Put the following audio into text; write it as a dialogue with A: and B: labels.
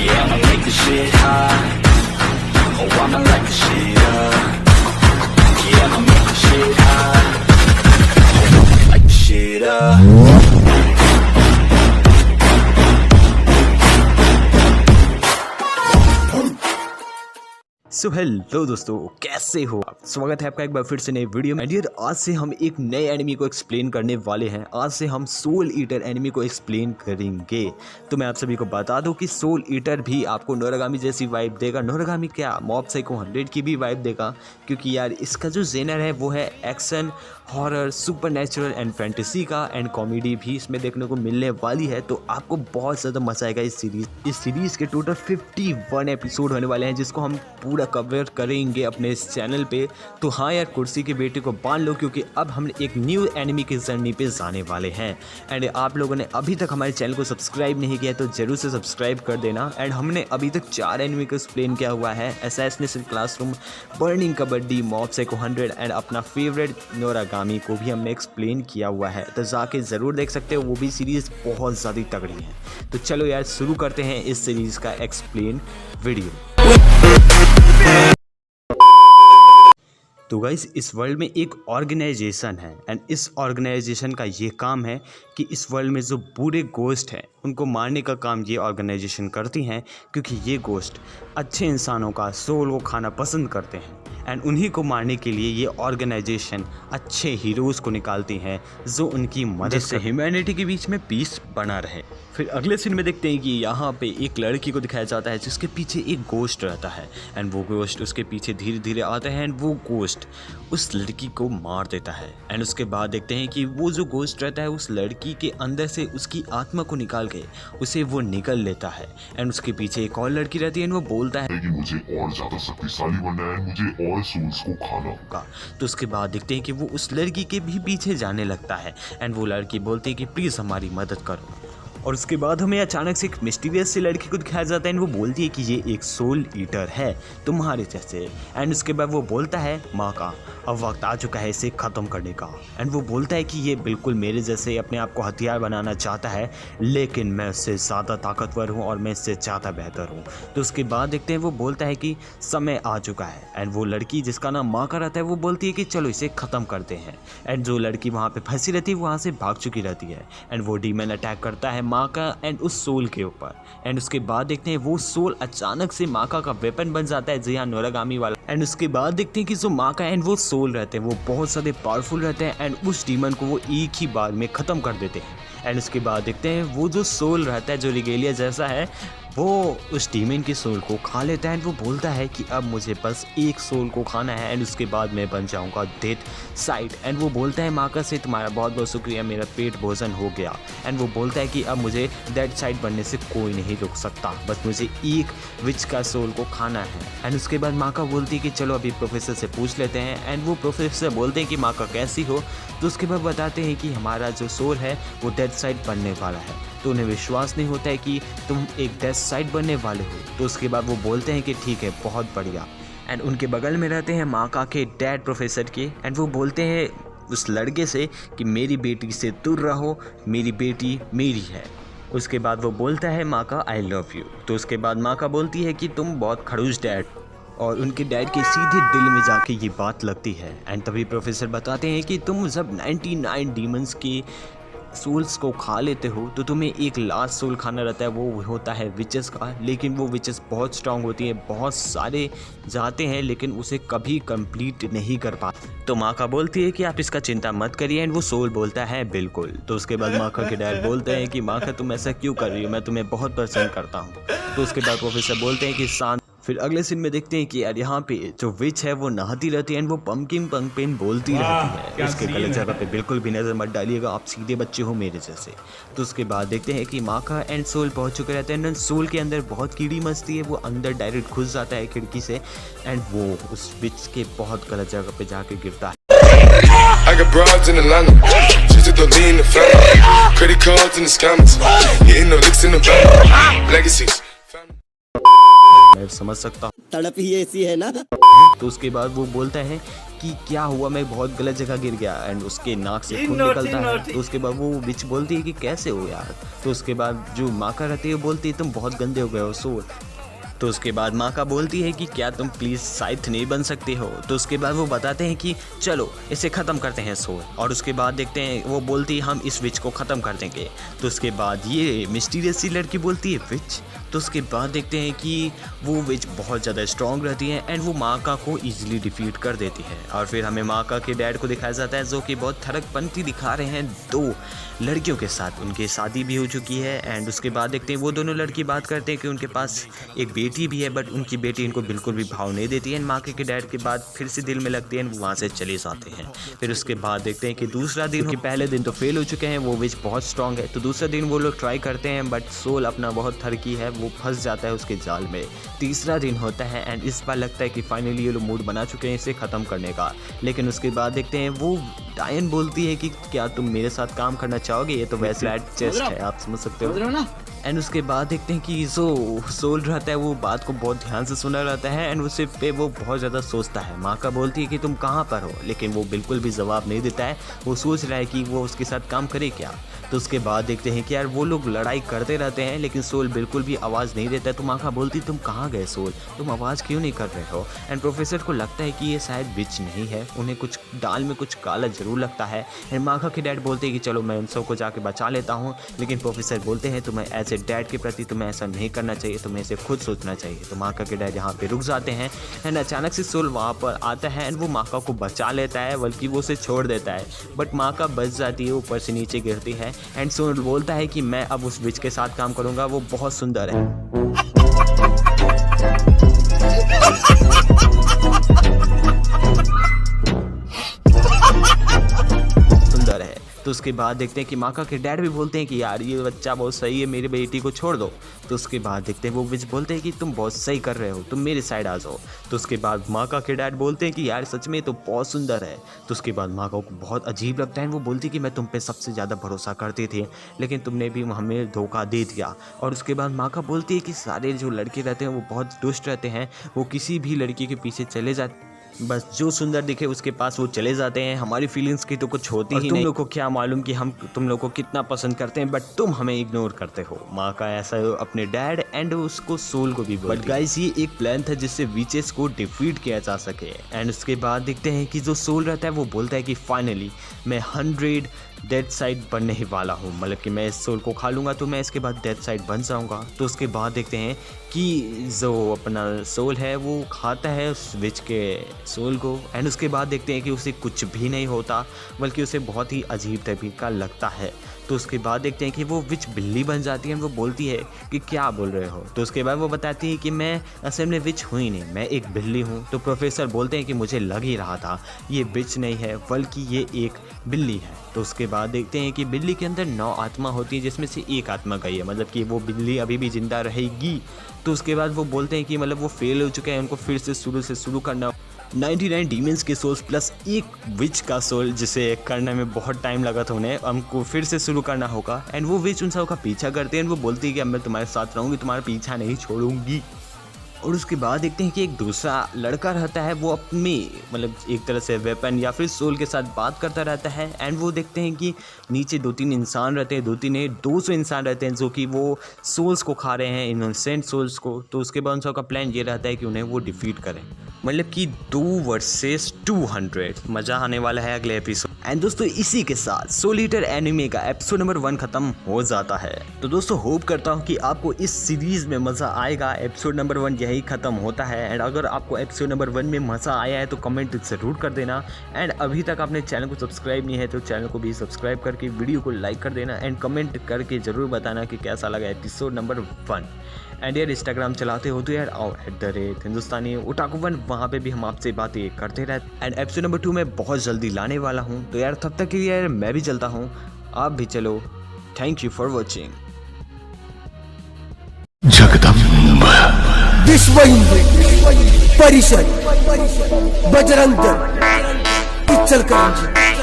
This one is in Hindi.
A: Yeah, I'ma make this shit hot. Oh, I'ma light this shit up. Yeah, I'ma make this shit hot. Oh, I'ma light this shit up.
B: So hello दोस्तों, कैसे हो आप? स्वागत है आपका एक बार फिर से नए वीडियो में। डियर, आज से हम एक नए एनिमी को एक्सप्लेन करने वाले हैं। आज से हम सोल ईटर एनिमी को एक्सप्लेन करेंगे। तो मैं आप सभी को बता दूं कि सोल ईटर भी आपको नोरागामी जैसी वाइब देगा। नोरागामी क्या, मॉब साइको 100 की भी वाइब देगा, क्योंकि यार इसका जो जेनर है वो है action, horror, supernatural and fantasy का, एंड कॉमेडी भी इसमें देखने को मिलने वाली है। तो आपको बहुत ज़्यादा मजा आएगा इस सीरीज़ के टोटल 51 एपिसोड होने वाले हैं, जिसको हम पूरा कवर करेंगे अपने इस चैनल पे। तो हाँ यार, कुर्सी के बेटे को बांध लो, क्योंकि अब हम एक न्यू एनिमी की जर्नी पे जाने वाले हैं। एंड आप लोगों ने अभी तक हमारे चैनल को सब्सक्राइब नहीं किया तो जरूर से सब्सक्राइब कर देना। एंड हमने अभी तक 4 एनिमी को एक्सप्लेन किया हुआ है: assassination classroom, burning kabaddi, mob psycho 100 and अपना फेवरेट नोरागामी को भी हमने एक्सप्लेन किया हुआ है। तो जाके ज़रूर देख सकते हो, वो भी सीरीज़ बहुत ज़्यादा तगड़ी है। तो चलो यार, शुरू करते हैं इस सीरीज़ का एक्सप्लेन वीडियो। तो गाइस, इस वर्ल्ड में एक ऑर्गेनाइजेशन है, एंड इस ऑर्गेनाइजेशन का ये काम है कि इस वर्ल्ड में जो बुरे गोस्ट हैं उनको मारने का काम ये ऑर्गेनाइजेशन करती हैं, क्योंकि ये गोस्ट अच्छे इंसानों का सोल को खाना पसंद करते हैं। एंड उन्हीं को मारने के लिए ये ऑर्गेनाइजेशन अच्छे हीरोज़ को निकालती हैं, जो उनकी मदद से ह्यूमैनिटी के बीच में पीस बना रहे। फिर अगले सीन में देखते हैं कि यहाँ पे एक लड़की को दिखाया जाता है जिसके पीछे एक गोश्त रहता है, एंड वो गोश्त उसके पीछे धीरे धीरे आता है, एंड वो गोश्त उस लड़की को मार देता है। एंड उसके बाद देखते हैं कि वो जो गोश्त रहता है उस लड़की के अंदर से उसकी आत्मा को निकाल के उसे वो निकल लेता है। एंड उसके पीछे एक और लड़की रहती है, एंड वो बोलता है
C: कि मुझे और ज्यादा शक्तिशाली बनना है, मुझे और सोल्स को खाना होगा।
B: तो उसके बाद देखते हैं कि वो उस लड़की के भी पीछे जाने लगता है, एंड वो लड़की बोलती है कि प्लीज़ हमारी मदद करो। और उसके बाद हमें अचानक से एक मिस्टीरियस सी लड़की को दिखाया जाता है, एंड वो बोलती है कि ये एक सोल ईटर है तुम्हारे जैसे। एंड उसके बाद वो बोलता है, माँ का अब वक्त आ चुका है इसे ख़त्म करने का। एंड वो बोलता है कि ये बिल्कुल मेरे जैसे अपने आप को हथियार बनाना चाहता है, लेकिन मैं उससे ज़्यादा ताकतवर हूँ और मैं इससे ज़्यादा बेहतर हूँ। तो उसके बाद देखते हैं वो बोलता है कि समय आ चुका है। एंड वो लड़की जिसका नाम माँ का रहता है वो बोलती है कि चलो इसे ख़त्म करते हैं। एंड जो लड़की वहाँ पर फंसी रहती है वहाँ से भाग चुकी रहती है, एंड वो डीमन अटैक करता है माँ का एंड उस सोल के ऊपर। एंड उसके बाद देखते हैं वो सोल अचानक से माका का वेपन बन जाता है, जी हाँ, नोरागामी वाला। एंड उसके बाद देखते हैं कि जो माका एंड वो सोल रहते हैं वो बहुत ज़्यादा पावरफुल रहते हैं, एंड उस डीमन को वो एक ही बार में ख़त्म कर देते हैं। एंड उसके बाद देखते हैं वो जो सोल रहता है जो रिगेलिया जैसा है, वो उस डीमन की सोल को खा लेता है, एंड वो बोलता है कि अब मुझे बस एक सोल को खाना है, एंड उसके बाद मैं बन जाऊंगा डेथ साइड। एंड वो बोलता है माका से, तुम्हारा बहुत बहुत शुक्रिया, मेरा पेट भोजन हो गया। एंड वो बोलता है कि अब मुझे डेथ साइड बनने से कोई नहीं रोक सकता, बस मुझे एक विच का सोल को खाना है। एंड उसके बाद माका बोलती है कि चलो अभी प्रोफेसर से पूछ लेते हैं। एंड वो प्रोफेसर बोलते हैं कि माका कैसी हो? तो उसके बाद बताते हैं कि हमारा जो सोल है वो डेथ साइड बनने वाला है। तो उन्हें विश्वास नहीं होता है कि तुम एक डेथ साइड बनने वाले हो। तो उसके बाद वो बोलते हैं कि ठीक है, बहुत बढ़िया। एंड उनके बगल में रहते हैं माका के डैड प्रोफेसर के, एंड वो बोलते हैं उस लड़के से कि मेरी बेटी से दूर रहो, मेरी बेटी मेरी है। उसके बाद वो बोलता है माका आई लव यू। तो उसके बाद माका बोलती है कि तुम बहुत खड़ूस डैड, और उनके डैड के सीधे दिल में जाके ये बात लगती है। एंड तभी प्रोफेसर बताते हैं कि तुम जब 99 डीमंस की सोल्स को खा लेते हो तो तुम्हें एक लास्ट सोल खाना रहता है, वो होता है विचेस का। लेकिन वो विचेस बहुत स्ट्रांग होती है, बहुत सारे जाते हैं लेकिन उसे कभी कंप्लीट नहीं कर पाते। तो माँ का बोलती है कि आप इसका चिंता मत करिए, एंड वो सोल बोलता है बिल्कुल। तो उसके बाद माँ का के डैड बोलते हैं कि माँ का तुम ऐसा क्यों कर रही हो, मैं तुम्हें बहुत पसंद करता हूँ। तो उसके बाद प्रोफेसर बोलते हैं कि शांत। फिर अगले सीन में देखते हैं कि यार यहाँ पे जो विच है वो नहाती रहती है, एंड वो पंकिन पंपिन बोलती रहती है। इसके गलत जगह पे बिल्कुल भी नजर मत डालिएगा, आप सीधे बच्चे हो मेरे जैसे। तो उसके बाद देखते हैं कि माका एंड सोल पहुंच चुके रहते हैं, एंड सोल के अंदर बहुत कीड़ी मचती है, वो अंदर डायरेक्ट घुस जाता है खिड़की से, एंड वो उस विच के बहुत गलत जगह पे जाके गिरता है।
D: I got broads in Atlanta, just to lean in the family, credit cards in the scammers, hitting the licks in the van, legacies.
B: मैं समझ सकता हूँ।
E: तड़प ही ऐसी है ना।
B: तो उसके बाद वो बोलता है कि क्या हुआ, मैं बहुत गलत जगह गिर गया, एंड उसके नाक से खून निकलता है। तो उसके बाद वो विच बोलती है कि कैसे हो यार। तो उसके बाद जो माका रहती है वो बोलती है तुम बहुत गंदे हो गए हो सोल। तो उसके बाद माका बोलती है कि क्या तुम प्लीज़ साइथ नहीं बन सकते हो। तो उसके बाद वो बताते हैं कि चलो इसे ख़त्म करते हैं सोल। और उसके बाद देखते हैं वो बोलती है हम इस विच को ख़त्म कर देंगे। तो उसके बाद ये मिस्टीरियस सी लड़की बोलती है विच। तो उसके बाद देखते हैं कि वो विच बहुत ज़्यादा स्ट्रॉन्ग रहती है एंड वो माका को ईजिली डिफीट कर देती है। और फिर हमें माका के डैड को दिखाया जाता है जो कि बहुत थरकपंती दिखा रहे हैं दो लड़कियों के साथ। उनकी शादी भी हो चुकी है एंड उसके बाद देखते हैं वो दोनों लड़की बात करते हैं कि उनके पास एक बेटी भी है, बट उनकी बेटी इनको बिल्कुल भी भाव नहीं देती है। माका के डैड के बाद फिर से दिल में लगती है, वो वहाँ से चले जाते हैं। फिर उसके बाद देखते हैं कि दूसरा दिन, कि पहले दिन तो फेल हो चुके हैं, वो विच बहुत स्ट्रॉन्ग है। तो दूसरा दिन वो लोग ट्राई करते हैं बट सोल अपना बहुत थरकी है, वो फंस जाता है उसके जाल में। तीसरा दिन होता है एंड इस बार लगता है कि फाइनली ये लोग मूड बना चुके हैं इसे ख़त्म करने का। लेकिन उसके बाद देखते हैं वो डायन बोलती है कि क्या तुम मेरे साथ काम करना चाहोगे। ये तो वैसे चेस्ट है, आप समझ सकते हो ना। एंड उसके बाद देखते हैं कि जो सोल रहता है वो बात को बहुत ध्यान से सुना रहता है एंड उससे पे वो बहुत ज़्यादा सोचता है। माका बोलती है कि तुम कहाँ पर हो, लेकिन वो बिल्कुल भी जवाब नहीं देता है। वो सोच रहा है कि वो उसके साथ काम करे क्या। तो उसके बाद देखते हैं कि यार वो लोग लड़ाई करते रहते हैं लेकिन सोल बिल्कुल भी आवाज़ नहीं देता है। तो माका बोलती तुम कहाँ गए सोल, तुम आवाज़ क्यों नहीं कर रहे हो। एंड प्रोफेसर को लगता है कि ये शायद विच नहीं है, उन्हें कुछ दाल में कुछ काला जरूर लगता है। एंड माका के डैड बोलते हैं कि चलो मैं उन सबको जाके बचा लेता हूँ। लेकिन प्रोफेसर बोलते हैं तुम्हें एज ए डैड के प्रति तुम्हें ऐसा नहीं करना चाहिए, तुम्हें इसे खुद सोचना चाहिए। तो माका के डैड यहाँ पे रुक जाते हैं एंड अचानक से सोल वहाँ पर आता है एंड वो माका को बचा लेता है, बल्कि वो उसे छोड़ देता है। बट माका बच जाती है, ऊपर से नीचे गिरती है एंड सोल बोलता है कि मैं अब उस विच के साथ काम करूँगा, वो बहुत सुंदर है। तो उसके बाद देखते हैं कि माका के डैड भी बोलते हैं कि यार ये बच्चा बहुत सही है, मेरी बेटी को छोड़ दो। तो उसके बाद देखते हैं वो विच बोलते हैं कि तुम बहुत सही कर रहे हो, तुम मेरे साइड आ जाओ। तो उसके बाद माका के डैड बोलते हैं कि यार सच में तो बहुत सुंदर है। तो उसके बाद माका को बहुत अजीब लगता है, वो बोलती है कि मैं तुम पे सबसे ज़्यादा भरोसा करती थी लेकिन तुमने भी हमें धोखा दे दिया। और उसके बाद माका बोलती है कि सारे जो लड़के रहते हैं वो बहुत दुष्ट रहते हैं, वो किसी भी लड़की के पीछे चले जाते, बस जो सुंदर दिखे उसके पास वो चले जाते हैं, हमारी फीलिंग्स की तो कुछ होती ही नहीं। तुम लोग को क्या मालूम कि हम तुम लोग को कितना पसंद करते हैं, बट तुम हमें इग्नोर करते हो। माँ का ऐसा अपने डैड एंड उसको सोल को भी बोलती है। बट गाइस ये एक प्लान था जिससे विचेस को डिफीट किया जा सके। एंड उसके बाद देखते हैं कि जो सोल रहता है वो बोलता है कि फाइनली मैं 100 डेथ साइड बनने ही वाला हूँ, मतलब कि मैं इस सोल को खा लूँगा तो मैं इसके बाद डेथ साइड बन जाऊँगा। तो उसके बाद देखते हैं कि जो अपना सोल है वो खाता है उस विच के सोल को एंड उसके बाद देखते हैं कि उसे कुछ भी नहीं होता, बल्कि उसे बहुत ही अजीब तरीका लगता है। तो उसके बाद देखते हैं कि वो विच बिल्ली बन जाती है। वो बोलती है कि क्या बोल रहे हो। तो उसके बाद वो बताती है कि मैं असल में विच हुई नहीं, मैं एक बिल्ली हूँ। तो प्रोफेसर बोलते हैं कि मुझे लग ही रहा था ये विच नहीं है बल्कि ये एक बिल्ली है। तो उसके बाद देखते हैं कि बिल्ली के अंदर 9 आत्मा होती है जिसमें से एक आत्मा गई है, मतलब कि वो बिल्ली अभी भी जिंदा रहेगी। तो उसके बाद वो बोलते हैं कि मतलब वो फेल हो चुके हैं, उनको फिर से शुरू करना 99 डीमंस के सोल्स प्लस एक विच का सोल जिसे करने में बहुत टाइम लगा था उन्हें, हमको फिर से शुरू करना होगा। एंड वो विच उन सब का पीछा करते हैं। वो बोलती है कि अब मैं तुम्हारे साथ रहूँगी, तुम्हारा पीछा नहीं छोड़ूंगी। और उसके बाद देखते हैं कि एक दूसरा लड़का रहता है, वो अपने मतलब एक तरह से वेपन या फिर सोल के साथ बात करता रहता है। एंड वो देखते हैं कि नीचे 2-3 इंसान रहते हैं, 200 इंसान रहते हैं जो कि वो सोल्स को खा रहे हैं, इनोसेंट सोल्स को। तो उसके बाद उन सबका प्लान ये रहता है कि उन्हें वो डिफीट करें, मतलब कि 2 वर्सेस 200। मज़ा आने वाला है अगले एपिसोड। एंड दोस्तों इसी के साथ सोल ईटर एनिमे का एपिसोड नंबर 1 ख़त्म हो जाता है। तो दोस्तों होप करता हूँ कि आपको इस सीरीज़ में मज़ा आएगा। एपिसोड नंबर 1 यही ख़त्म होता है। एंड अगर आपको एपिसोड नंबर 1 में मज़ा आया है तो कमेंट ज़रूर कर देना। एंड अभी तक आपने चैनल को सब्सक्राइब नहीं है तो चैनल को भी सब्सक्राइब करके वीडियो को लाइक कर देना। एंड कमेंट करके ज़रूर बताना कि कैसा लगा एपिसोड नंबर 1। एंड यार इंस्टाग्राम चलाते हो तो यार आओ @हिंदुस्तानी ओटाकू 1, वहाँ पे भी हम आपसे बातें करते रहते। एंड एपिसोड नंबर 2 में बहुत जल्दी लाने वाला हूँ। तो यार तब तक के लिए यार मैं भी चलता हूँ, आप भी चलो। Thank you for watching.
C: Jagdamba
E: विश्व हिंदू परिषद बजरंग दल इचलकरंजी।